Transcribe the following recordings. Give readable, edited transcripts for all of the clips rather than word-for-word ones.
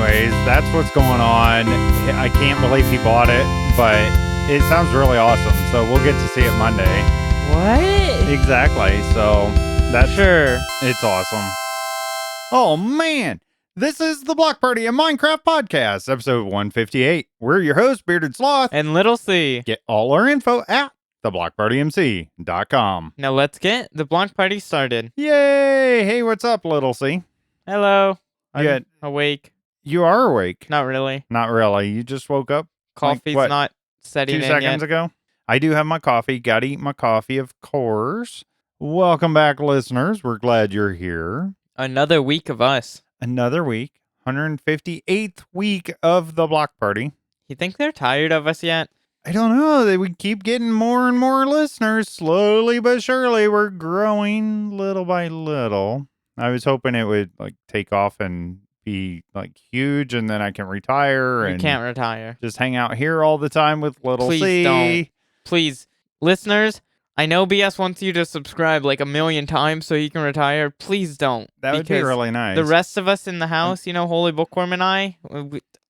anyways, that's what's going on. I can't believe he bought it, but it sounds really awesome. So we'll get to see it Monday. What? Exactly. So that's Sure. It's awesome. Oh man, this is the Block Party and Minecraft podcast, episode 158. We're your hosts, Bearded Sloth, And Little C. Get all our info at theblockpartymc.com. Now let's get the block party started. Yay! Hey, what's up, Little C? Hello. Yeah. I'm awake. You are awake. Not really. Not really. You just woke up Coffee's what, not setting 2 in seconds yet. ago. I do have my coffee. Gotta eat my coffee, of course. Welcome back, listeners. We're glad you're here. Another week of us. Another week. 158th week of the Block Party. You think they're tired of us yet? I don't know. We keep getting more and more listeners. Slowly but surely, we're growing little by little. I was hoping it would take off and be huge, and then I can retire. You can't retire. Just hang out here all the time with Little C. Please don't. Please, listeners, I know BS wants you to subscribe 1,000,000 times so you can retire. Please don't. That would be really nice. The rest of us in the house, HolyBookworm and I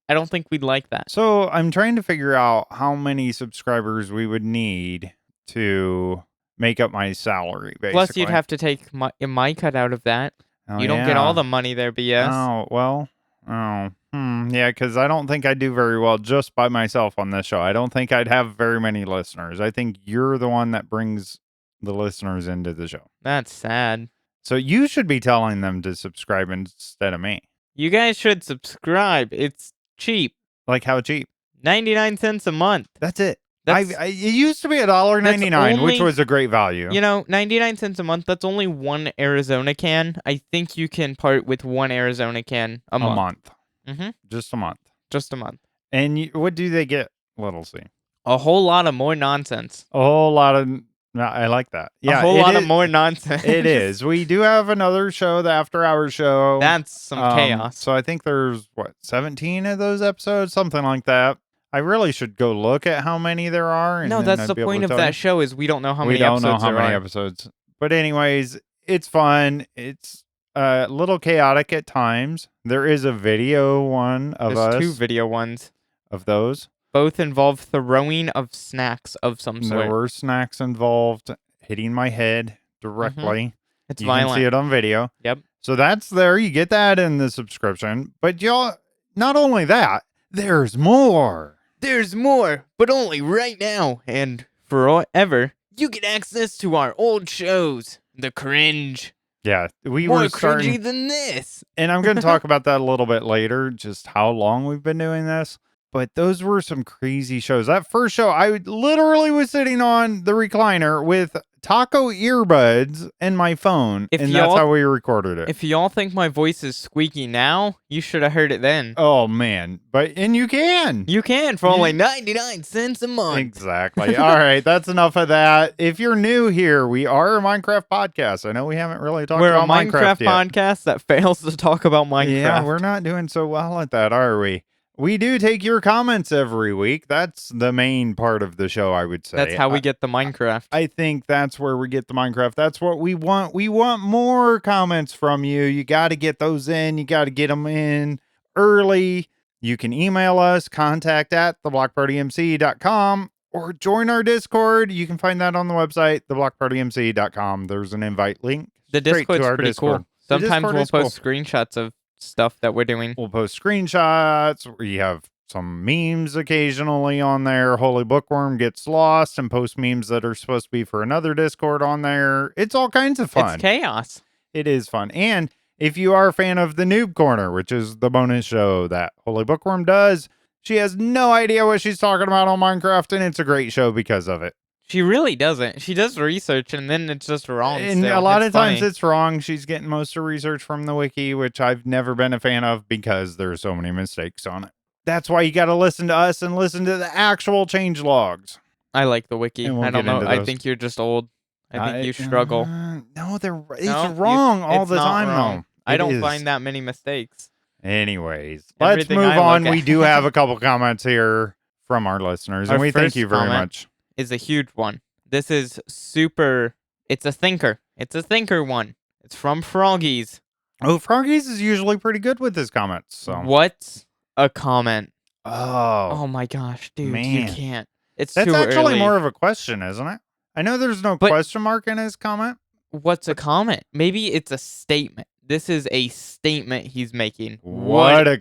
don't think we'd like that. So I'm trying to figure out how many subscribers we would need to make up my salary, basically. Plus, you'd have to take my cut out of that. Oh, you don't get all the money there, BS. Oh, well. Oh, yeah, because I don't think I do very well just by myself on this show. I don't think I'd have very many listeners. I think you're the one that brings the listeners into the show. That's sad. So you should be telling them to subscribe instead of me. You guys should subscribe. It's cheap. Like how cheap? 99 cents a month. That's it. It used to be $1.99, which was a great value. 99 cents a month, that's only one Arizona can. I think you can part with one Arizona can a month. Mm-hmm. Just a month. Just a month. And what do they get, Little C? A whole lot of more nonsense. A whole lot of... I like that. Yeah, a whole lot of more nonsense. It is. We do have another show, the After Hours show. That's some chaos. So I think there's, 17 of those episodes? Something like that. I really should go look at how many there are. And no, that's the point of that show is we don't know how many episodes there are. We don't know how many episodes. But anyways, it's fun. It's a little chaotic at times. There is a video one of us. There's 2 video ones. Of those. Both involve throwing of snacks of some sort. There were snacks involved, hitting my head directly. Mm-hmm. It's violent. You can see it on video. Yep. So that's there. You get that in the subscription. But y'all, not only that, there's more. There's more, but only right now and forever. You get access to our old shows. The cringe. Yeah, we more were cringy than this. And I'm going to talk about that a little bit later, just how long we've been doing this. But those were some crazy shows. That first show, I literally was sitting on the recliner with taco earbuds and my phone, and that's how we recorded it. If y'all think my voice is squeaky now, you should have heard it then. Oh, man. And you can. You can for only 99 cents a month. Exactly. All right, that's enough of that. If you're new here, we are a Minecraft podcast. I know we haven't really talked about Minecraft yet. We're a Minecraft podcast that fails to talk about Minecraft. Yeah, we're not doing so well at that, are we? We do take your comments every week. That's the main part of the show, I would say. That's how we get the Minecraft. I think that's where we get the Minecraft. That's what we want. We want more comments from you. You got to get those in. You got to get them in early. You can email us, contact@theblockpartymc.com, or join our Discord. You can find that on the website, theblockpartymc.com. There's an invite link. The Discord's pretty cool. Sometimes we'll post screenshots of stuff that we're doing. We'll post screenshots. We have some memes occasionally on there. HolyBookworm gets lost and posts memes that are supposed to be for another Discord on there. It's all kinds of fun. It's chaos. It is fun. And if you are a fan of the Noob Corner, which is the bonus show that HolyBookworm does, she has no idea what she's talking about on Minecraft, and it's a great show because of it. She really doesn't. She does research, and then it's just wrong. And a lot of times it's wrong. She's getting most of her research from the wiki, which I've never been a fan of because there's so many mistakes on it. That's why you got to listen to us and listen to the actual changelogs. I like the wiki. I don't know. I think you're just old. I think you struggle. No, it's wrong all the time, though. I don't find that many mistakes. Anyways, let's move on. We do have a couple comments here from our listeners, and we thank you very much. Is a huge one. This is super. It's a thinker. It's a thinker one. It's from Froggies. Oh, Froggies is usually pretty good with his comments. So. What's a comment? Oh, Oh my gosh, dude, you man. can't. It's That's too actually early. more of a question, isn't it? I know there's no But question mark in his comment. what's a comment? Maybe it's a statement. This is a statement he's making. What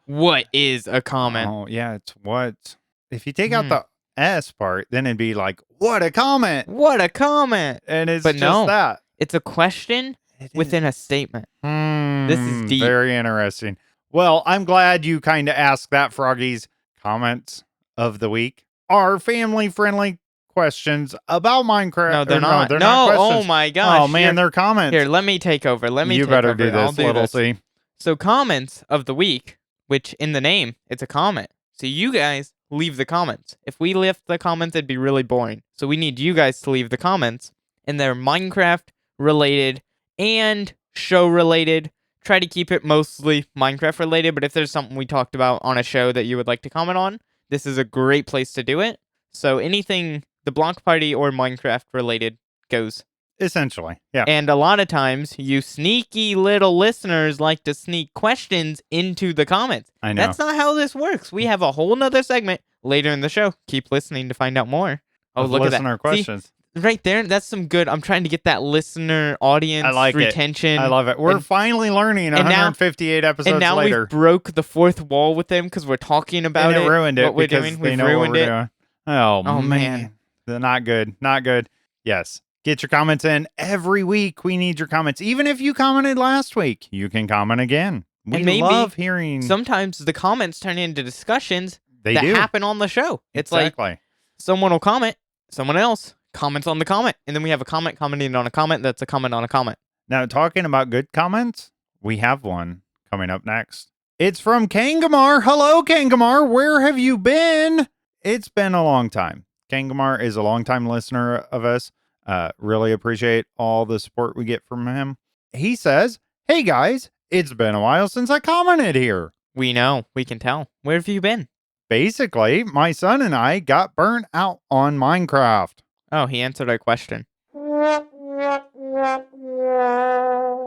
What is a comment? Oh, yeah, it's what. If you take out Hmm. the S part, then it'd be like, what a comment. What a comment! And it's But just no, that. it's a question It is. within a statement. This is deep. Very interesting. Well, I'm glad you kind of asked that, Froggies. Comments of the week are family-friendly questions about Minecraft. No, they're Or not. they're No, not oh questions. my gosh. Oh, man, they're comments. Here, let me take over. You better do I'll this, do little this. C. So comments of the week, which in the name, it's a comment. So you guys leave the comments. If we left the comments, it'd be really boring. So we need you guys to leave the comments, and they're Minecraft related and show related. Try to keep it mostly Minecraft related, but if there's something we talked about on a show that you would like to comment on, this is a great place to do it. So anything the Block Party or Minecraft related goes. Essentially, yeah. And a lot of times, you sneaky little listeners like to sneak questions into the comments. I know. That's not how this works. We have a whole nother segment later in the show. Keep listening to find out more. Oh, Of look at that. listener questions. See, right there, that's some good. I'm trying to get that listener audience I like retention. I love it. We're and, finally learning and now- 158 episodes and now later. we broke the fourth wall with them because we're talking about and it ruined it what we're because doing. they We've know what ruined we're it. doing. Oh, Oh, man. They're not good. Not good. Yes. Get your comments in every week. We need your comments. Even if you commented last week, you can comment again. We And maybe love hearing. Sometimes the comments turn into discussions They that do. happen on the show. It's like Exactly. someone will comment, someone else comments on the comment, and then we have a comment commenting on a comment that's a comment on a comment. Now, talking about good comments, we have one coming up next. It's from Kangamar. Hello, Kangamar. Where have you been? It's been a long time. Kangamar is a longtime listener of us. Really appreciate all the support we get from him. He says, "Hey guys, it's been a while since I commented here. We know, we can tell. Where have you been? Basically, my son and I got burnt out on Minecraft." Oh, he answered our question.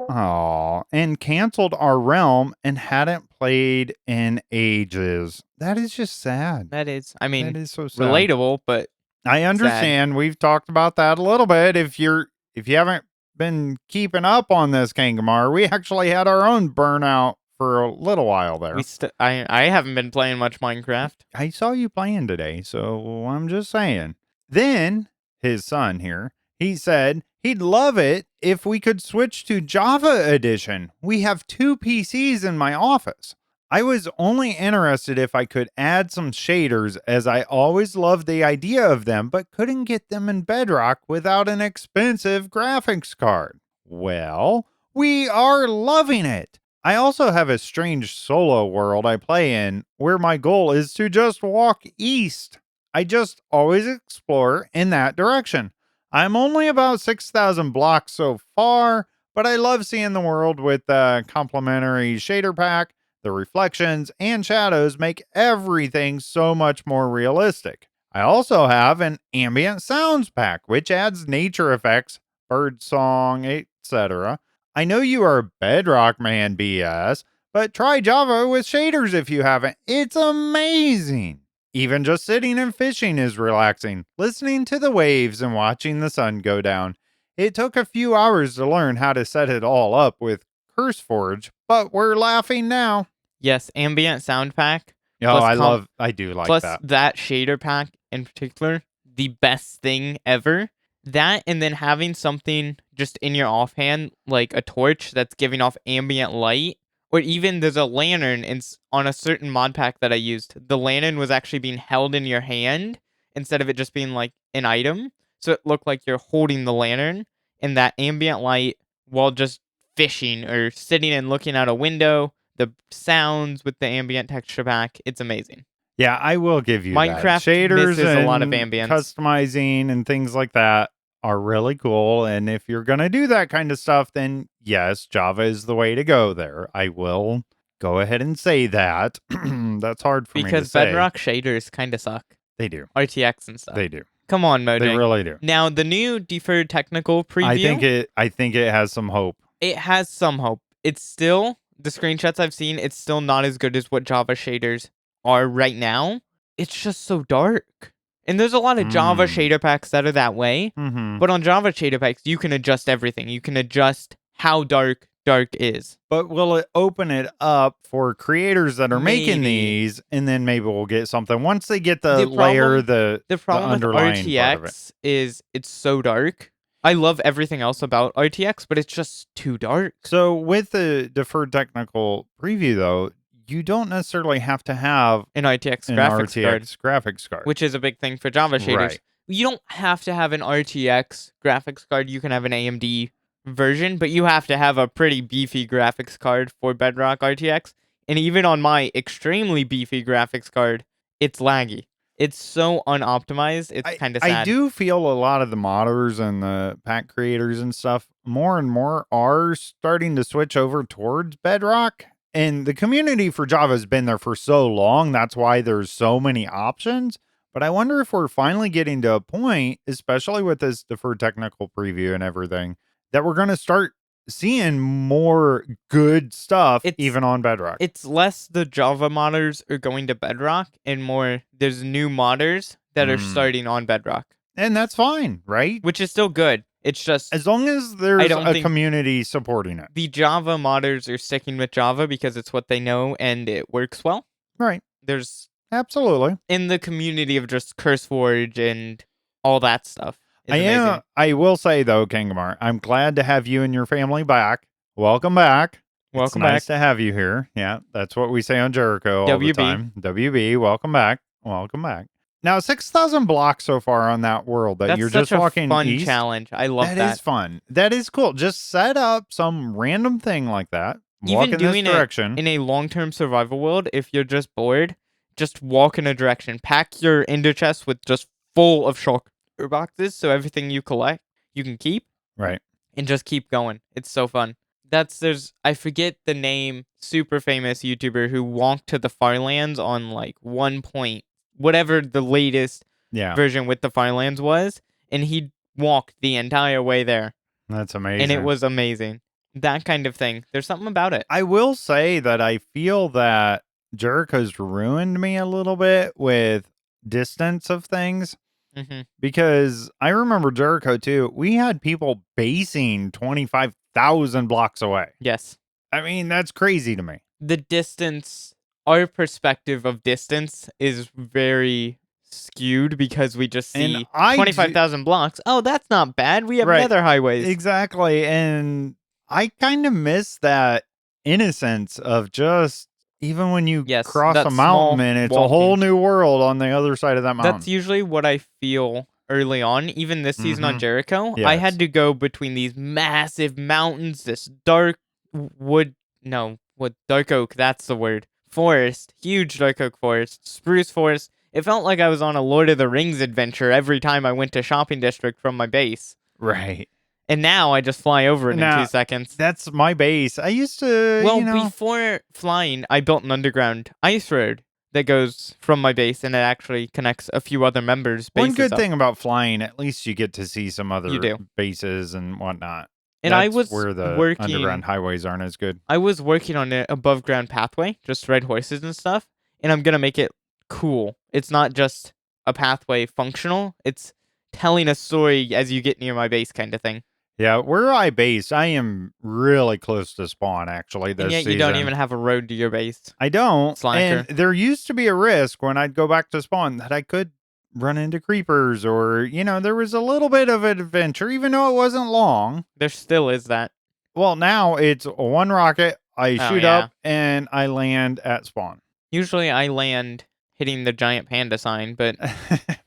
Oh, and canceled our realm and hadn't played in ages. That is just sad. That is, I mean, That is so sad. relatable, but I understand. We've talked about that a little bit. If you haven't been keeping up on this, Kangamar, we actually had our own burnout for a little while there. I haven't been playing much Minecraft. I saw you playing today, so I'm just saying. Then his son here, he said he'd love it if we could switch to Java Edition. We have 2 PCs in my office. I was only interested if I could add some shaders, as I always loved the idea of them, but couldn't get them in Bedrock without an expensive graphics card. Well, we are loving it. I also have a strange solo world I play in where my goal is to just walk east. I just always explore in that direction. I'm only about 6,000 blocks so far, but I love seeing the world with the complimentary shader pack. The reflections and shadows make everything so much more realistic. I also have an ambient sounds pack, which adds nature effects, bird song, etc. I know you are a Bedrock man, BS, but try Java with shaders if you haven't. It's amazing. Even just sitting and fishing is relaxing, listening to the waves and watching the sun go down. It took a few hours to learn how to set it all up with CurseForge, but we're laughing now. Yes, ambient sound pack. Oh, I do like plus that. That shader pack in particular, the best thing ever. That and then having something just in your offhand, like a torch that's giving off ambient light, or even there's a lantern on a certain mod pack that I used. The lantern was actually being held in your hand instead of it just being like an item. So it looked like you're holding the lantern and that ambient light while just fishing or sitting and looking out a window. The sounds with the ambient texture pack, it's amazing. Yeah, I will give you Minecraft that. Shaders misses and a lot of ambience. customizing and things like that are really cool. And if you're going to do that kind of stuff, then yes, Java is the way to go there. I will go ahead and say that. That's hard for me to say. Because Bedrock shaders kind of suck. They do. RTX and stuff. They do. Come on, Mojang. They really do. Now, the new deferred technical preview. I think it has some hope. It has some hope. it's still, the screenshots I've seen, it's still not as good as what Java shaders are right now. It's just so dark. And there's a lot of Java shader packs that are that way. Mm-hmm. But on Java shader packs, you can adjust everything. You can adjust how dark is. But will it open it up for creators that are making Maybe. these, and then maybe we'll get something once they get the, The layer, problem- The problem with underlying part of it. RTX is it's so dark. I love everything else about RTX, but it's just too dark. So with the deferred technical preview, though, you don't necessarily have to have An RTX an graphics card, RTX graphics card. which is a big thing for Java shaders. Right. You don't have to have an RTX graphics card. You can have an AMD version, but you have to have a pretty beefy graphics card for Bedrock RTX. And even on my extremely beefy graphics card, it's laggy. It's so unoptimized. It's kind of sad. I do feel a lot of the modders and the pack creators and stuff more and more are starting to switch over towards Bedrock. And the community for Java has been there for so long. That's why there's so many options. But I wonder if we're finally getting to a point, especially with this deferred technical preview and everything, that we're going to start seeing more good stuff even on Bedrock. It's less the Java modders are going to Bedrock and more there's new modders that are starting on Bedrock. And that's fine, right? Which is still good. It's just, as long as there's a community supporting it. The Java modders are sticking with Java because it's what they know and it works well. Right. There's absolutely in the community of just CurseForge and all that stuff. Amazing. I will say though, Kangamar, I'm glad to have you and your family back. Welcome back. It's nice to have you here. Yeah, that's what we say on Jericho all the time. WB, welcome back. Welcome back. Now, 6,000 blocks so far on that world that you're just walking fun east. Challenge. I love that. That is fun. That is cool. Just set up some random thing like that. Walk in this direction. In a long-term survival world, if you're just bored, just walk in a direction. Pack your ender chest with just full of shulker boxes, so everything you collect, you can keep. Right. And just keep going. It's so fun. I forget the name, super famous YouTuber who walked to the Farlands on like 1 point, whatever the latest version with the Farlands was, and he walked the entire way there. That's amazing. And it was amazing. That kind of thing. There's something about it. I will say that I feel that Jericho's ruined me a little bit with distance of things. Mm-hmm. Because I remember Jericho too. We had people basing 25,000 blocks away. Yes. I mean, that's crazy to me. The distance, our perspective of distance is very skewed because we just see 25,000 blocks. Oh, that's not bad. We have nether highways. Exactly. And I kind of miss that innocence of just, even when you cross a mountain and it's a whole new world on the other side of that mountain. That's usually what I feel early on. Even this season on Jericho, I had to go between these massive mountains, this dark dark oak, that's the word. Forest, huge dark oak forest, spruce forest. It felt like I was on a Lord of the Rings adventure every time I went to shopping district from my base. Right. And now I just fly over it in 2 seconds. That's my base. I used to, before flying, I built an underground ice road that goes from my base, and it actually connects a few other members' bases. One good thing about flying, at least you get to see some other bases and whatnot. And that's I was where the underground highways aren't as good. I was working on an above ground pathway, just ride horses and stuff, and I'm going to make it cool. It's not just a pathway functional. It's telling a story as you get near my base kind of thing. Yeah, where I base, I am really close to spawn, actually, this season. You don't even have a road to your base. I don't. Slacker. And there used to be a risk when I'd go back to spawn that I could run into creepers or, there was a little bit of an adventure, even though it wasn't long. There still is that. Well, now it's one rocket, I shoot up, and I land at spawn. Usually I land hitting the giant panda sign, but...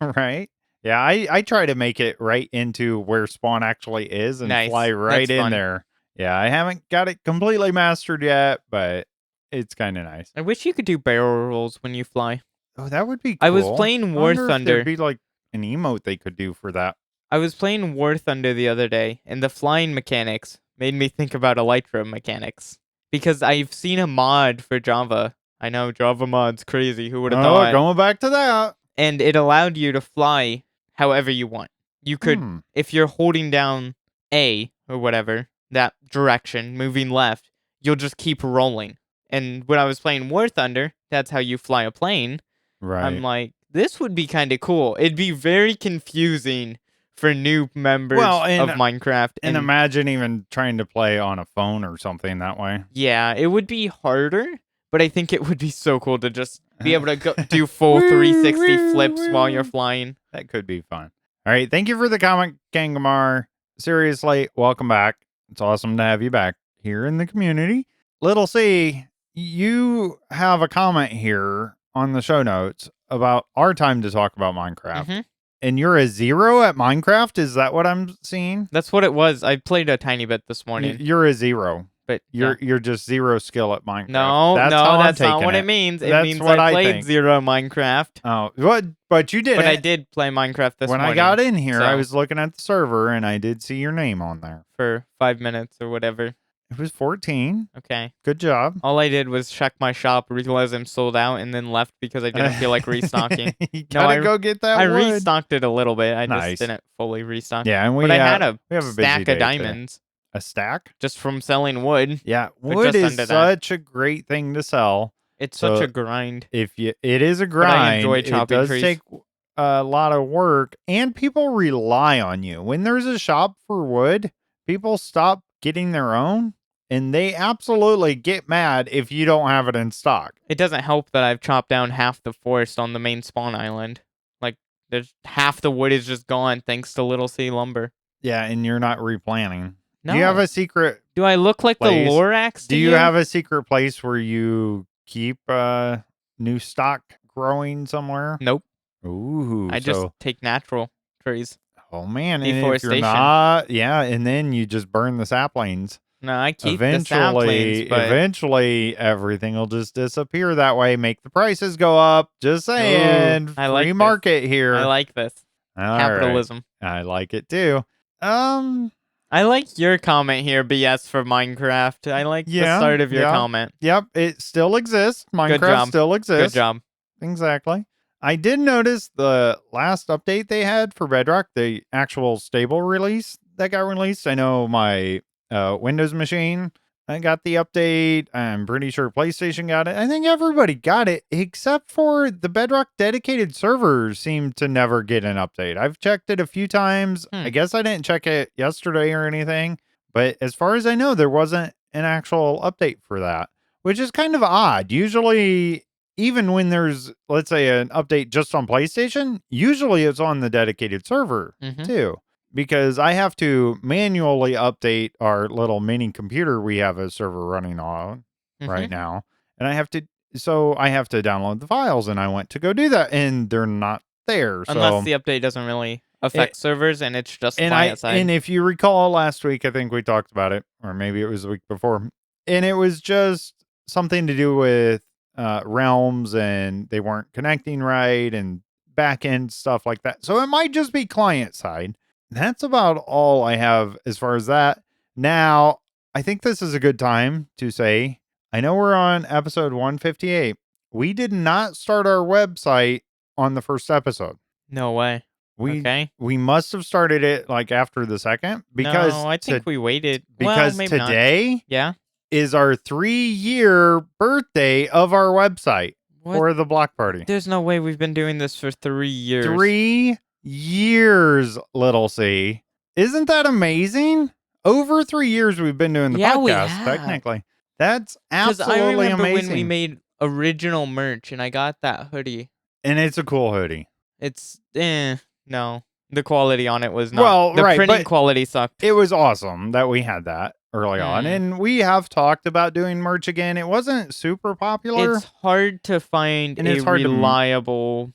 Right? Yeah, I try to make it right into where spawn actually is and fly right in there. Yeah, I haven't got it completely mastered yet, but it's kind of nice. I wish you could do barrel rolls when you fly. Oh, that would be cool. I was playing War Thunder. There'd be like an emote they could do for that. I was playing War Thunder the other day, and the flying mechanics made me think about Elytra mechanics. Because I've seen a mod for Java. I know, Java mod's crazy. Who would have thought? Going back to that. And it allowed you to fly however you want. You could, if you're holding down A or whatever, that direction, moving left, you'll just keep rolling. And when I was playing War Thunder, that's how you fly a plane. Right. I'm like, this would be kind of cool. It'd be very confusing for new members of Minecraft. And imagine even trying to play on a phone or something that way. Yeah, it would be harder, but I think it would be so cool to just be able to do full 360 flips while you're flying. That could be fun. All right. Thank you for the comment, Kangamar. Seriously, welcome back. It's awesome to have you back here in the community. Little C, you have a comment here on the show notes about our time to talk about Minecraft. Mm-hmm. And you're a 0 at Minecraft? Is that what I'm seeing? That's what it was. I played a tiny bit this morning. You're a 0. But you're just 0 skill at Minecraft. No, that's not what it means. It means I played 0 Minecraft. Oh, but you did. But I did play Minecraft this morning. When I got in here, I was looking at the server and I did see your name on there for 5 minutes or whatever. It was 14. Okay. Good job. All I did was check my shop, realize I'm sold out, and then left because I didn't feel like restocking. You gotta go get that wood. I restocked it a little bit. I just didn't fully restock. Yeah, and but I had a stack of diamonds. Today. A stack? Just from selling wood. Yeah, wood is such a great thing to sell. It's such a grind. It is a grind. But I enjoy chopping trees. It does take a lot of work, and people rely on you. When there's a shop for wood, people stop getting their own. And they absolutely get mad if you don't have it in stock. It doesn't help that I've chopped down half the forest on the main spawn island. Like, there's half the wood is just gone thanks to Little C lumber. Yeah, and you're not replanting. No. Do you have a secret Do I look like place? The Lorax? Do you have a secret place where you keep new stock growing somewhere? Nope. Ooh. I just take natural trees. Oh, man. And if Deforestation. you're not, and then you just burn the saplings. No, I keep the saplings, but eventually everything will just disappear that way. Make the prices go up. Just saying. Ooh, I like free market here. I like this. All capitalism. Right. I like it too. I like your comment here, BS for Minecraft. I like the start of your comment. Yep, it still exists. Minecraft still exists. Good job. Exactly. I did notice the last update they had for Bedrock, the actual stable release that got released. I know my Windows machine, I got the update. I'm pretty sure PlayStation got it. I think everybody got it except for the Bedrock dedicated servers seem to never get an update. I've checked it a few times. I guess I didn't check it yesterday or anything, but as far as I know, there wasn't an actual update for that, which is kind of odd. Usually, even when there's, let's say, an update just on PlayStation, usually it's on the dedicated server too. Because I have to manually update our little mini computer we have a server running on right now. And I have to download the files, and I went to go do that, and they're not there. Unless the update doesn't really affect servers, and it's just client side. And if you recall last week, I think we talked about it, or maybe it was the week before, and it was just something to do with realms, and they weren't connecting right, and back end stuff like that. So it might just be client side. That's about all I have as far as that. Now, I think this is a good time to say, I know we're on episode 158. We did not start our website on the first episode. No way. We must have started it like after the second because no, I think we waited. Because maybe today is our 3-year birthday of our website for the block party. There's no way we've been doing this for 3 years. 3 years, Little C. Isn't that amazing? Over 3 years we've been doing the podcast, technically. That's absolutely amazing. I remember when we made original merch and I got that hoodie. And it's a cool hoodie. It's, no. The quality on it was not. The printing quality sucked. It was awesome that we had that early on. And we have talked about doing merch again. It wasn't super popular. It's hard to find a reliable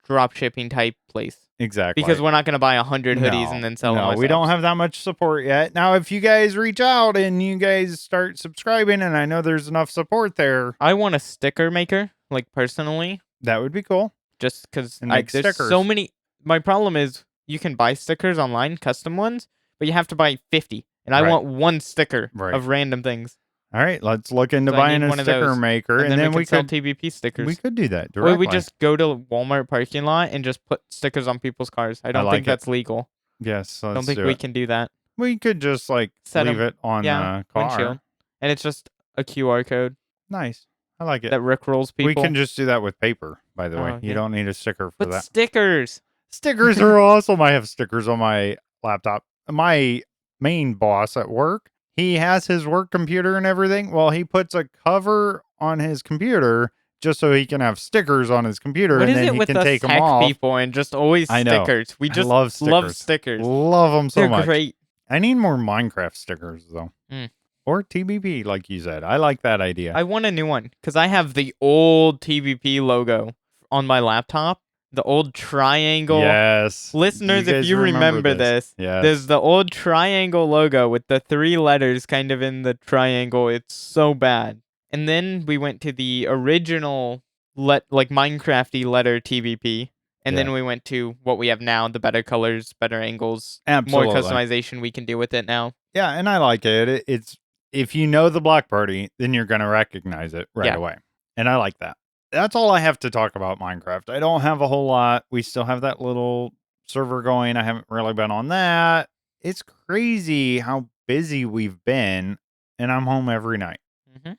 drop shipping type place. Exactly. Because we're not going to buy 100 hoodies and then sell them ourselves. We don't have that much support yet. Now, if you guys reach out and you guys start subscribing, and I know there's enough support there. I want a sticker maker, like personally. That would be cool. Just because there's so many. My problem is you can buy stickers online, custom ones, but you have to buy 50. And I want one sticker of random things. All right, let's look into buying a sticker maker, and then we could sell TBP stickers. We could do that directly. Or we just go to Walmart parking lot and just put stickers on people's cars. I don't think that's legal. Yes, I don't think we can do that. We could just leave it on the car. Windshield. and it's just a QR code Nice. I like it. that rickrolls people. We can just do that with paper, by the way. Oh, You yeah. don't need a sticker for But that. stickers. Stickers are awesome. I have stickers on my laptop. My main boss at work, he has his work computer and everything. Well, he puts a cover on his computer just so he can have stickers on his computer, What and is then it he with can us take them tech off. people and just always I know. stickers? We I just love love stickers. stickers. Love them so They're much. great. I need more Minecraft stickers though. Mm. Or TBP, like you said. I like that idea. I want a new one because I have the old TVP logo on my laptop. The old triangle. Yes. Listeners, if guys you remember this, yes. there's the old triangle logo with the 3 letters kind of in the triangle. It's so bad. And then we went to the original like Minecrafty letter TVP. And Yeah. then we went to what we have now, the better colors, better angles, Absolutely. more customization we can do with it now. Yeah, and I like it. It's if you know the Black Party, then you're going to recognize it right Yeah. away. And I like that. That's all I have to talk about Minecraft. I don't have a whole lot. We still have that little server going. I haven't really been on that. It's crazy how busy we've been, and I'm home every night. Mm-hmm.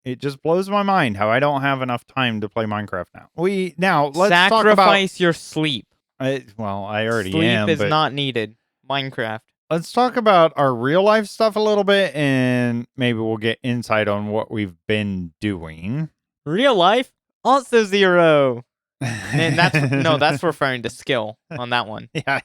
It just blows my mind how I don't have enough time to play Minecraft now. Let's talk about Sacrifice your sleep. I already Sleep am. is but not needed. Minecraft. let's talk about our real life stuff a little bit, and maybe we'll get insight on what we've been doing. Real life? Also 0. And that's referring to skill on that one. Yeah,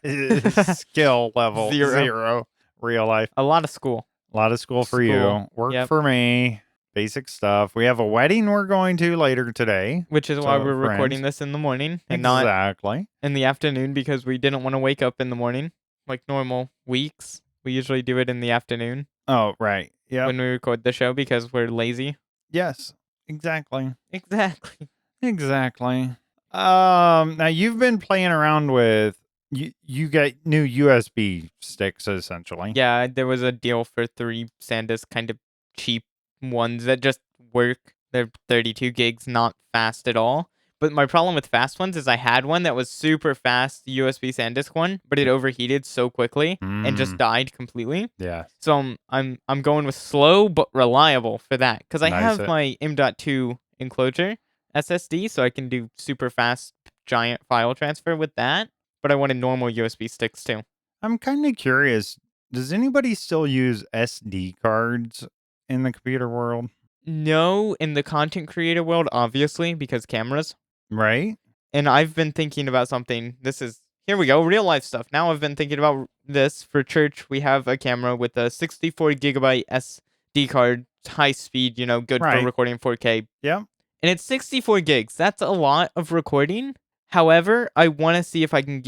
skill level 0. Real life. A lot of school. A lot of school for you. Work Yep. for me. Basic stuff. We have a wedding we're going to later today. Which is why So, we're recording friends. this in the morning and not Exactly. in the afternoon because we didn't want to wake up in the morning like normal weeks. We usually do it in the afternoon Oh, right. Yeah. when we record the show because we're lazy. Yes. Exactly. Exactly. Exactly. Now you've been playing around with you get new USB sticks essentially. Yeah, there was a deal for 3 SanDisk kind of cheap ones that just work. They're 32 gigs, not fast at all. But my problem with fast ones is I had one that was super fast USB SanDisk one, but it overheated so quickly and just died completely. Yeah. So I'm going with slow but reliable for that because I Nice. have my M.2 enclosure SSD, so I can do super fast giant file transfer with that. But I wanted normal USB sticks too. I'm kind of curious. Does anybody still use SD cards in the computer world? No, in the content creator world, obviously, because cameras. Right? And I've been thinking about something. Here we go, real life stuff. Now I've been thinking about this for church. We have a camera with a 64 gigabyte SD card, high speed, good for recording 4K. Yep. And it's 64 gigs. That's a lot of recording. However, I want to see if I can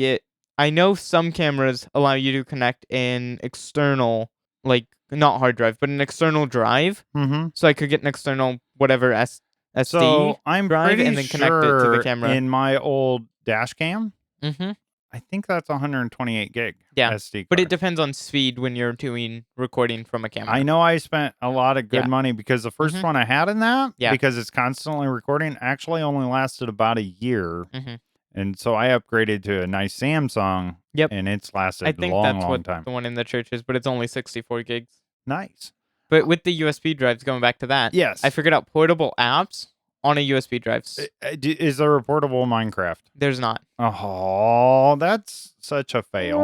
I know some cameras allow you to connect an external, like, not hard drive, but an external drive. Mm-hmm. So I could get an external, whatever, SD So I'm drive pretty and then connect it to the camera. In my old dash cam, Mm-hmm. I think that's 128 gig SD card. But it depends on speed when you're doing recording from a camera. I know I spent a lot of good money because the first one I had in that, Yeah. because it's constantly recording, actually only lasted about a year. Mm-hmm. And so I upgraded to a nice Samsung. Yep. And it's lasted I think a long, that's long what time. the one in the church is, but it's only 64 gigs. Nice. But with the USB drives, going back to that, Yes. I figured out portable apps on a USB drive. Is there a portable Minecraft? There's not. Oh, that's such a fail.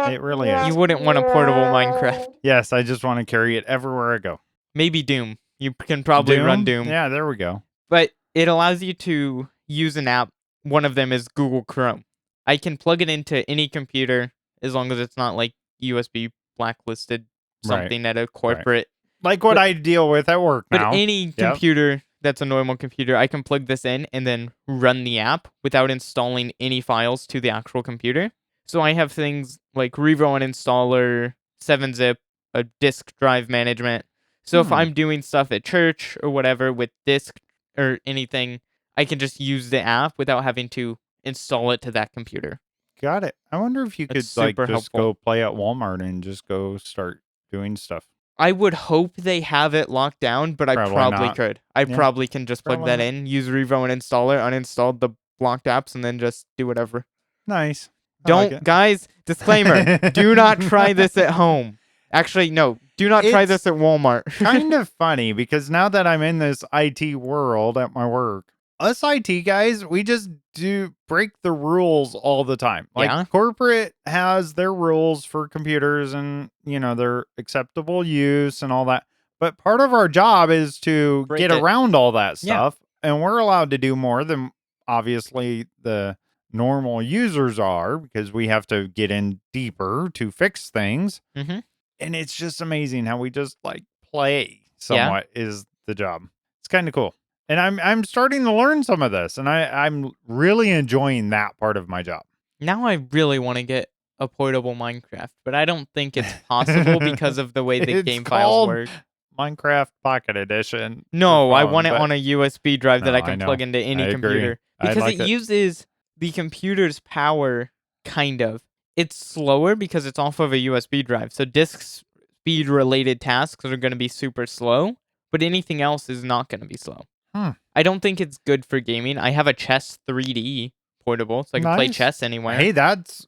It really is. You wouldn't want a portable Minecraft. Yes, I just want to carry it everywhere I go. Maybe Doom. You can probably run Doom. Yeah, there we go. But it allows you to use an app. One of them is Google Chrome. I can plug it into any computer as long as it's not like USB blacklisted something at a corporate. Like what I deal with at work now. But any computer that's a normal computer, I can plug this in and then run the app without installing any files to the actual computer. So I have things like Revo Uninstaller, 7-zip, a disk drive management. So if I'm doing stuff at church or whatever with disk or anything, I can just use the app without having to install it to that computer. Got it. I wonder if you could just go play at Walmart and just go start doing stuff. I would hope they have it locked down, but I probably could. I probably can just plug that in, use Revo Uninstaller, uninstall the blocked apps, and then just do whatever. Nice. Guys, disclaimer, do not try this at home. Actually, no, Do not try It's this at Walmart. kind of funny because now that I'm in this IT world at my work, us IT guys, we just do break the rules all the time. Like Yeah. corporate has their rules for computers and, their acceptable use and all that. But part of our job is to Break get it. around all that Yeah. stuff. And we're allowed to do more than obviously the normal users are because we have to get in deeper to fix things. Mm-hmm. And it's just amazing how we just like play Yeah. somewhat is the job. It's kind of cool. And I'm starting to learn some of this and I'm really enjoying that part of my job. Now I really want to get a portable Minecraft, but I don't think it's possible because of the way the It's game files called work. Minecraft Pocket Edition. No, I phone, want it but on a USB drive that no, I I can know. plug into any I agree. computer I because like it uses the computer's power, kind of. It's slower because it's off of a USB drive, so disk speed related tasks are going to be super slow, but anything else is not going to be slow. I don't think it's good for gaming. I have a chess 3D portable, so I can play Nice. chess anywhere. Hey, that's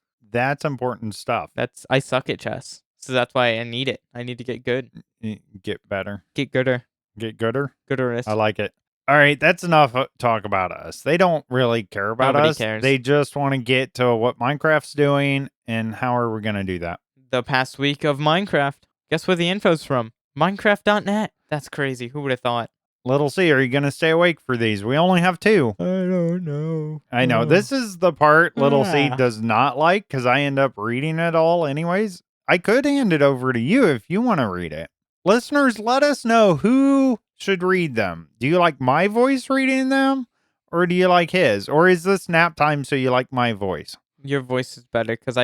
important stuff. I suck at chess, so that's why I need it. I need to get good, Get better. get gooder, Get gooder. gooderist. I like it. All right, that's enough talk about us. They don't really care about Nobody us. cares. They just want to get to what Minecraft's doing and how are we going to do that. The past week of Minecraft. Guess where the info's from? Minecraft.net. That's crazy. Who would have thought? Little C, are you going to stay awake for these? We only have 2. I don't know. I know. This is the part Little C Ah. does not like because I end up reading it all anyways. I could hand it over to you if you want to read it. Listeners, let us know who should read them. Do you like my voice reading them? Or do you like his? Or is this nap time so you like my voice? Your voice is better because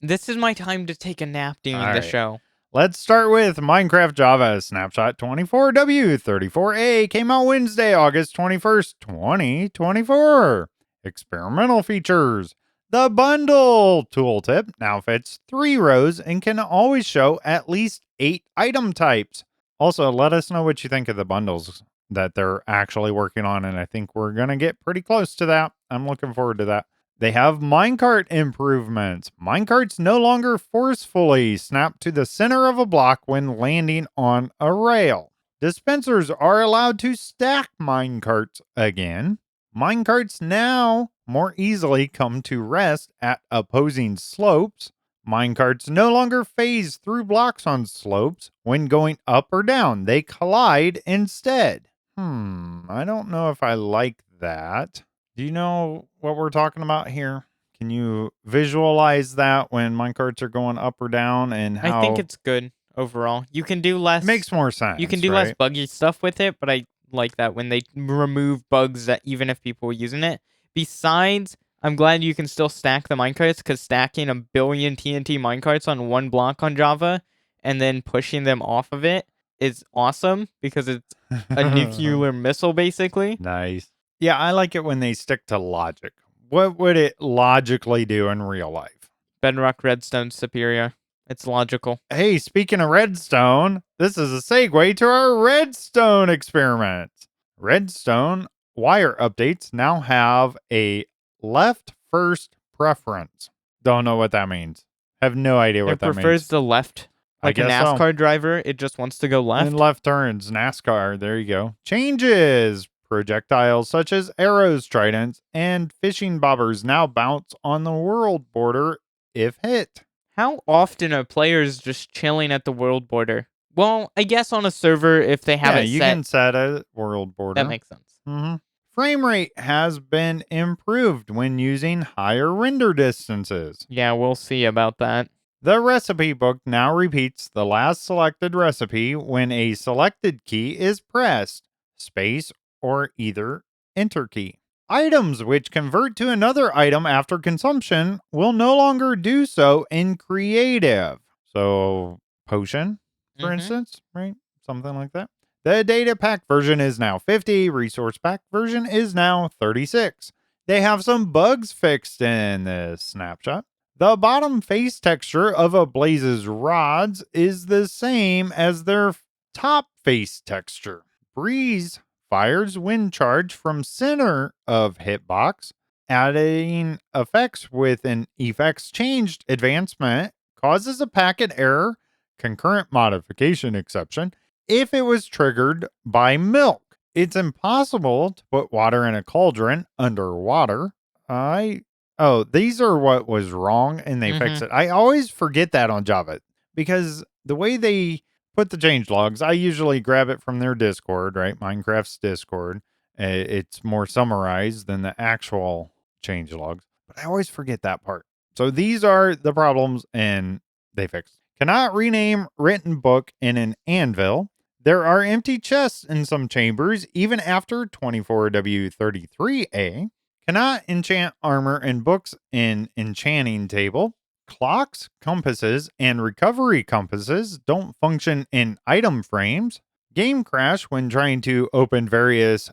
this is my time to take a nap during All the right. show. Let's start with Minecraft Java Snapshot 24W34A came out Wednesday, August 21st, 2024. Experimental features. The bundle tooltip now fits 3 rows and can always show at least 8 item types. Also, let us know what you think of the bundles that they're actually working on, and I think we're going to get pretty close to that. I'm looking forward to that. They have minecart improvements. Minecarts no longer forcefully snap to the center of a block when landing on a rail. Dispensers are allowed to stack minecarts again. Minecarts now more easily come to rest at opposing slopes. Minecarts no longer phase through blocks on slopes when going up or down. They collide instead. I don't know if I like that. Do you know what we're talking about here? Can you visualize that when minecarts are going up or down and how I think it's good overall. You can do less. it makes more sense? You can do less buggy stuff with it, but I like that when they remove bugs that even if people were using it. Besides, I'm glad you can still stack the minecarts because stacking a billion TNT minecarts on one block on Java and then pushing them off of it is awesome because it's a nuclear missile basically. Nice. Yeah, I like it when they stick to logic. What would it logically do in real life? Bedrock Redstone's superior. It's logical. Hey, speaking of Redstone, this is a segue to our Redstone experiment. Redstone wire updates now have a left first preference. Don't know what that means. Have no idea what It that means. prefers the left. Like a guess so. NASCAR driver, it just wants to go left. And left turns, NASCAR. There you go. Changes. Projectiles such as arrows, tridents, and fishing bobbers now bounce on the world border if hit. How often are players just chilling at the world border? Well, I guess on a server if they have it you set. can set a world border. That makes sense. Frame rate has been improved when using higher render distances. Yeah, we'll see about that. The recipe book now repeats the last selected recipe when a selected key is pressed, space, or either enter key. Items which convert to another item after consumption will no longer do so in creative. So, potion, for instance, right? Something like that. The data pack version is now 50. Resource pack version is now 36. They have some bugs fixed in this snapshot. The bottom face texture of a Blaze's rods is the same as their top face texture. Breeze fires wind charge from center of hitbox. Adding effects with an effects changed advancement causes a packet error concurrent modification exception if it was triggered by milk. It's impossible to put water in a cauldron underwater. These are what was wrong and they fix it. I always forget that on Java because the way they put the changelogs, I usually grab it from their Discord, right? Minecraft's Discord. It's more summarized than the actual changelogs, but I always forget that part. So these are the problems and they fixed. Cannot rename written book in an anvil. There are empty chests in some chambers, even after 24W33A. Cannot enchant armor and books in enchanting table. Clocks, compasses, and recovery compasses don't function in item frames. Game crash when trying to open various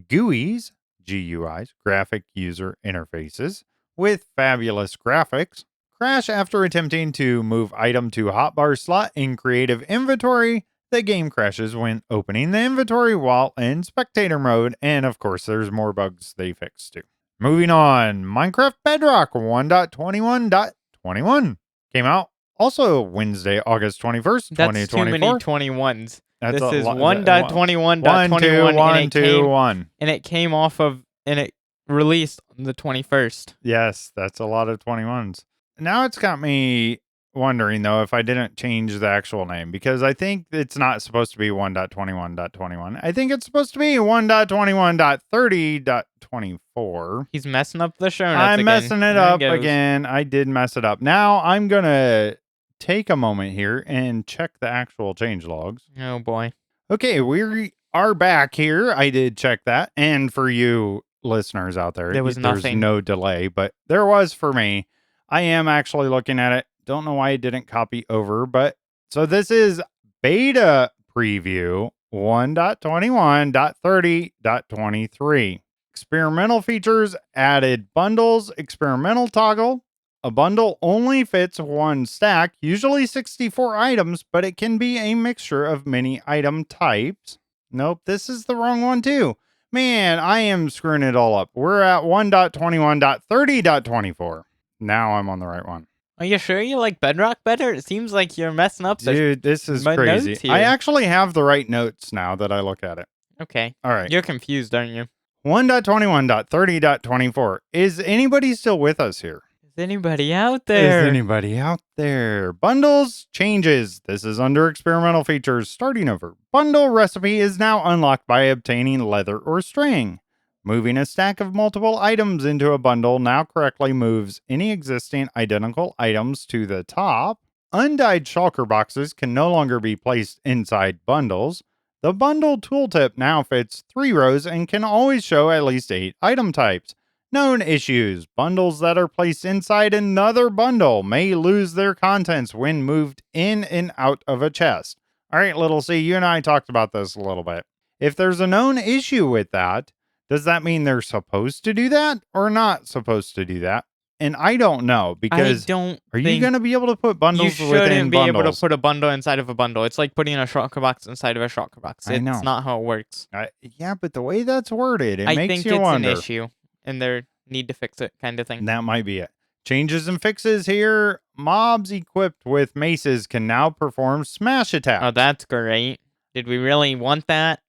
GUIs, GUIs, graphic user interfaces, with fabulous graphics. Crash after attempting to move item to hotbar slot in creative inventory. The game crashes when opening the inventory while in spectator mode. And of course, there's more bugs they fixed too. Moving on, Minecraft Bedrock 1.21.21 came out also Wednesday, August 21st, That's 2024. too many 21s. That's This is lot- 1.21.21 and it came off of and it released on the 21st. Yes, that's a lot of 21s. Now it's got me wondering though if I didn't change the actual name because I think it's not supposed to be 1.21.21. I think it's supposed to be 1.21.30.24. He's messing up the show notes I'm again. messing it There up goes. again. I did mess it up. Now I'm going to take a moment here and check the actual changelogs. Oh boy. Okay, we are back here. I did check that. And for you listeners out there, There was there's nothing. no delay, but there was for me. I am actually looking at it. Don't know why it didn't copy over, but so this is beta preview 1.21.30.23. Experimental features added bundles, experimental toggle. A bundle only fits one stack, usually 64 items, but it can be a mixture of many item types. Nope, this is the wrong one too. Man, I am screwing it all up. We're at 1.21.30.24. Now I'm on the right one. Are you sure you like Bedrock better? It seems like you're messing up the Dude, this is my crazy. notes I here. actually have the right notes now that I look at it. Okay. All right. You're confused, aren't you? 1.21.30.24. Is anybody still with us here? Is anybody out there? Is anybody out there? Bundles, changes. This is under experimental features. Starting over. Bundle recipe is now unlocked by obtaining leather or string. Moving a stack of multiple items into a bundle now correctly moves any existing identical items to the top. Undyed shulker boxes can no longer be placed inside bundles. The bundle tooltip now fits 3 rows and can always show at least 8 item types. Known issues. Bundles that are placed inside another bundle may lose their contents when moved in and out of a chest. All right, Little C, you and I talked about this a little bit. If there's a known issue with that, does that mean they're supposed to do that or not supposed to do that? And I don't know because are you going to be able to put bundles you within shouldn't be bundles? able to put a bundle inside of a bundle. It's like putting a shulker box inside of a shulker box. I know. It's not how it works. Yeah, but the way that's worded, it I makes think you it's wonder. an issue, and they need to fix it, kind of thing. That might be it. Changes and fixes here. Mobs equipped with maces can now perform smash attacks. Oh, that's great. Did we really want that?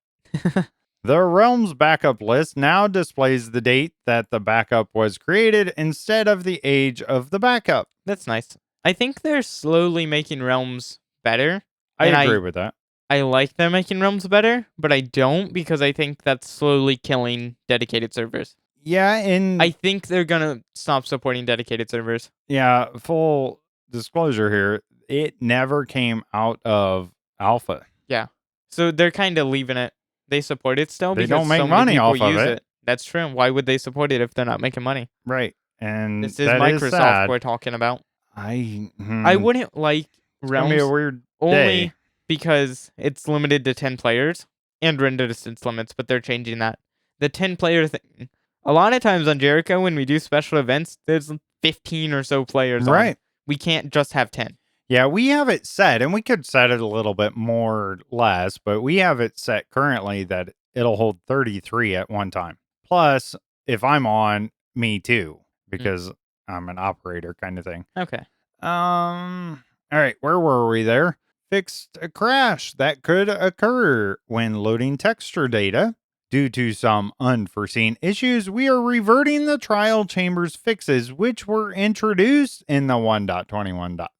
The Realms backup list now displays the date that the backup was created instead of the age of the backup. That's nice. I think they're slowly making Realms better. I and agree with that. I like them making Realms better, but I don't because I think that's slowly killing dedicated servers. Yeah, and I think they're gonna stop supporting dedicated servers. yeah, full disclosure here, it never came out of alpha. Yeah. So they're kind of leaving it. They support it still They because don't make so many money people off of use it. it. That's true. Why would they support it if they're not making money? Right. And This is that Microsoft is sad. we're talking about. I wouldn't like It's gonna be Realms a weird only day. because it's limited to 10 players and render distance limits, but they're changing that. The 10-player thing. A lot of times on Jericho, when we do special events, there's 15 or so players on. Right. We can't just have 10. Yeah, we have it set, and we could set it a little bit more or less, but we have it set currently that it'll hold 33 at one time. Plus, if I'm on, me too, because I'm an operator kind of thing. Okay. All right, where were we there? fixed a crash that could occur when loading texture data. Due to some unforeseen issues, we are reverting the trial chambers fixes which were introduced in the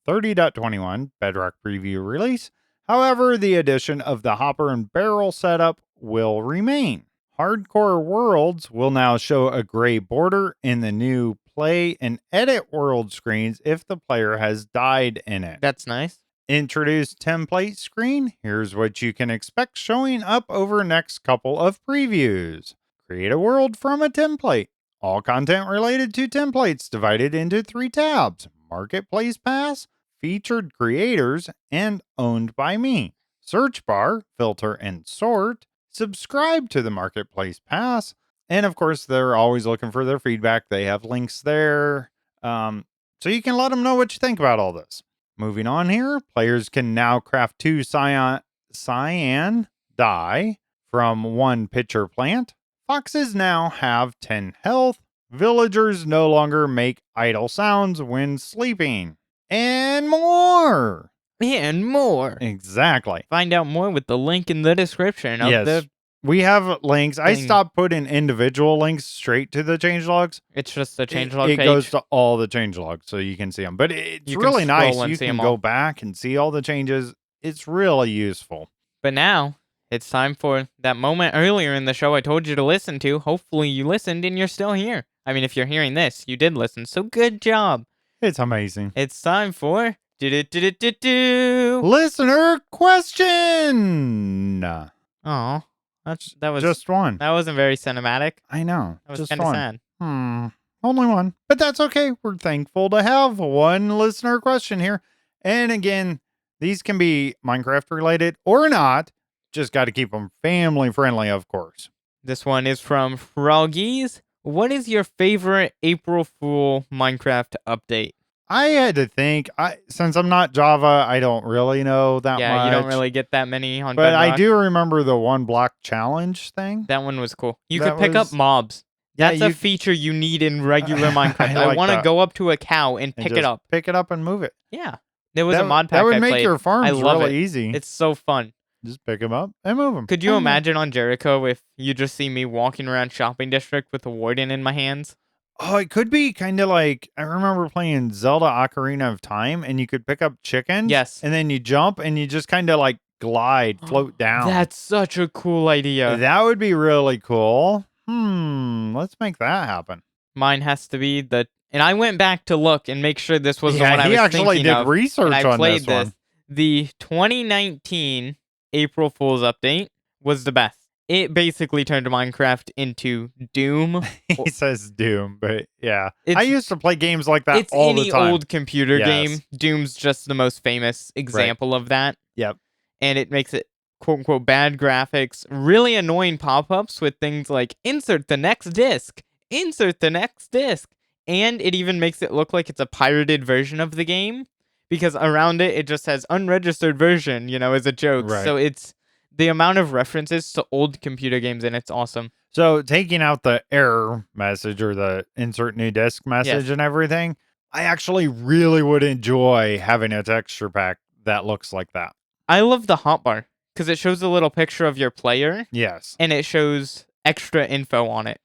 1.21.30.21 Bedrock Preview release. However, the addition of the hopper and barrel setup will remain. Hardcore worlds will now show a gray border in the new play and edit world screens if the player has died in it. That's nice. Introduce template screen. Here's what you can expect showing up over next couple of previews. Create a world from a template. All content related to templates divided into 3 tabs: Marketplace Pass, Featured Creators, and Owned by Me. Search bar, filter and sort. Subscribe to the Marketplace Pass. And of course, they're always looking for their feedback. They have links there. So you can let them know what you think about all this. Moving on here, players can now craft 2 cyan dye from 1 pitcher plant. Foxes now have 10 health. Villagers no longer make idle sounds when sleeping. And more. And more. Exactly. Find out more with the link in the description of the... We have links. I thing. stopped putting individual links straight to the changelogs. It's just a changelog It page. goes to all the changelogs so you can see them. But it's You can really nice. scroll and You see can 'em go all. back and see all the changes. It's really useful. But now, it's time for that moment earlier in the show I told you to listen to. Hopefully you listened and you're still here. I mean, if you're hearing this, you did listen, so good job. It's amazing. It's time for... Do-do-do-do-do-do. Listener question. Aw, that was Just one. That wasn't very cinematic. I know. That was Just kind of one. sad. Only one. But that's okay. We're thankful to have one listener question here. And again, these can be Minecraft related or not. Just got to keep them family friendly, of course. This one is from Froggies. What is your favorite April Fool Minecraft update? I had to think. Since I'm not Java, I don't really know that much. Yeah, you don't really get that many on But Bedrock. I do remember the 1 block challenge thing. That one was cool. You That could pick up was- mobs. Yeah, That's a feature you need in regular Minecraft. I I like want to that. go up to a cow and And pick just it up. Pick it up and move it. Yeah. There was a That- mod pack That would I make played. your farms I love really it. easy. It's so fun. Just pick them up and move them. Could you imagine on Jericho if you just see me walking around shopping district with a warden in my hands? Oh, it could be kind of like, I remember playing Zelda Ocarina of Time, and you could pick up chickens. Yes. And then you jump, and you just kind of like glide, float down. That's such a cool idea. That would be really cool. Let's make that happen. Mine has to be the... And I went back to look and make sure this was the one I he was actually thinking did of. research And I on played this one. The 2019 April Fool's update was the best. It basically turned Minecraft into Doom. He says Doom, but yeah. I It's- used to play games like that It's all any the time. old computer Yes. game. Doom's just the most famous example of that. Yep. And it makes it quote unquote bad graphics, really annoying pop-ups with things like insert the next disc, insert the next disc. And it even makes it look like it's a pirated version of the game because around it just says unregistered version, as a joke. Right. So it's the amount of references to old computer games, and it's awesome. So taking out the error message or the insert new disk message Yes. and everything, I actually really would enjoy having a texture pack that looks like that. I love the hotbar because it shows a little picture of your player Yes. and it shows extra info on it.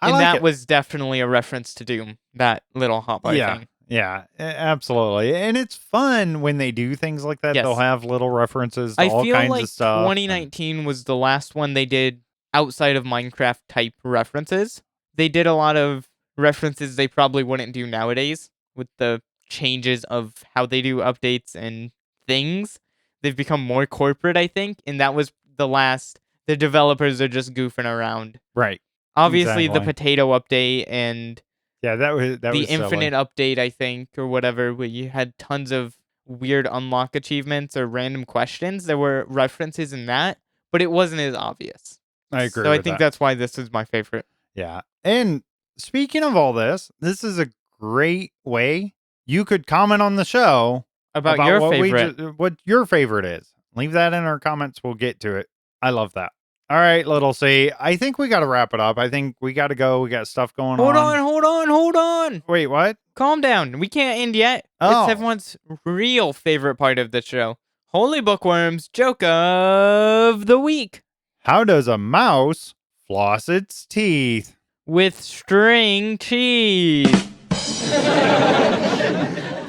I And like that it. was definitely a reference to Doom, that little hotbar thing. Yeah, absolutely. And it's fun when they do things like that. Yes. They'll have little references to I all feel kinds like of stuff. 2019 was the last one they did outside of Minecraft type references. They did a lot of references they probably wouldn't do nowadays with the changes of how they do updates and things. They've become more corporate, I think, and that was the last. The developers are just goofing around. Right. Obviously, the Exactly. potato update and Yeah, that was the silly. infinite update, I think, or whatever, where you had tons of weird unlock achievements or random questions. There were references in that, but it wasn't as obvious. I agree. So I with think that. that's why this is my favorite. Yeah. And speaking of all this is a great way you could comment on the show About your what favorite. what your favorite is. Leave that in our comments. We'll get to it. I love that. All right, little C. I think we got to wrap it up. I think we got to go. We got stuff going Hold on. hold on. Wait, what? Calm down. We can't end yet. Oh. It's everyone's real favorite part of the show. Holy Bookworm's joke of the week. How does a mouse floss its teeth? With string cheese.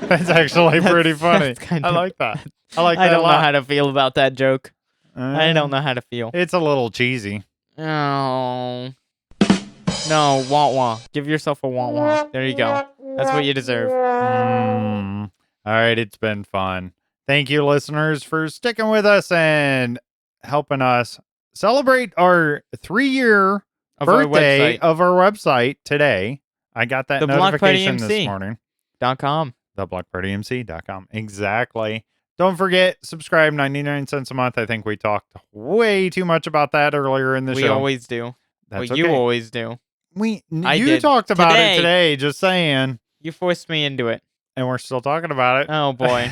That's actually pretty funny. That's kind I of- like that. I like that I a don't know lot. how to feel about that joke. I don't Uh, know how to feel. It's a little cheesy. Oh. No, wah wah. Give yourself a wah wah. There you go. That's what you deserve. All right, it's been fun. Thank you, listeners, for sticking with us and helping us celebrate our 3-year Of our birthday website. of our website today. I got that The Block Party notification this MC. morning. .com. TheBlockPartyMC.com. Exactly. Don't forget, subscribe 99 cents a month. I think we talked way too much about that earlier in the We show. always do. That's Well, you okay. always do. I You did. talked about Today. it today, just saying. You forced me into it. And we're still talking about it. Oh, boy.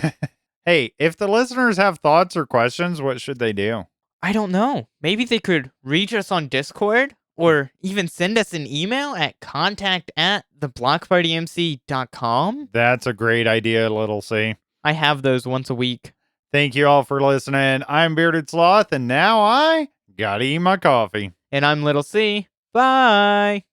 Hey, if the listeners have thoughts or questions, what should they do? I don't know. Maybe they could reach us on Discord or even send us an email at contact@theblockpartymc.com. That's a great idea, Little C. I have those once a week. Thank you all for listening. I'm Bearded Sloth, and now I gotta eat my coffee. And I'm Little C. Bye.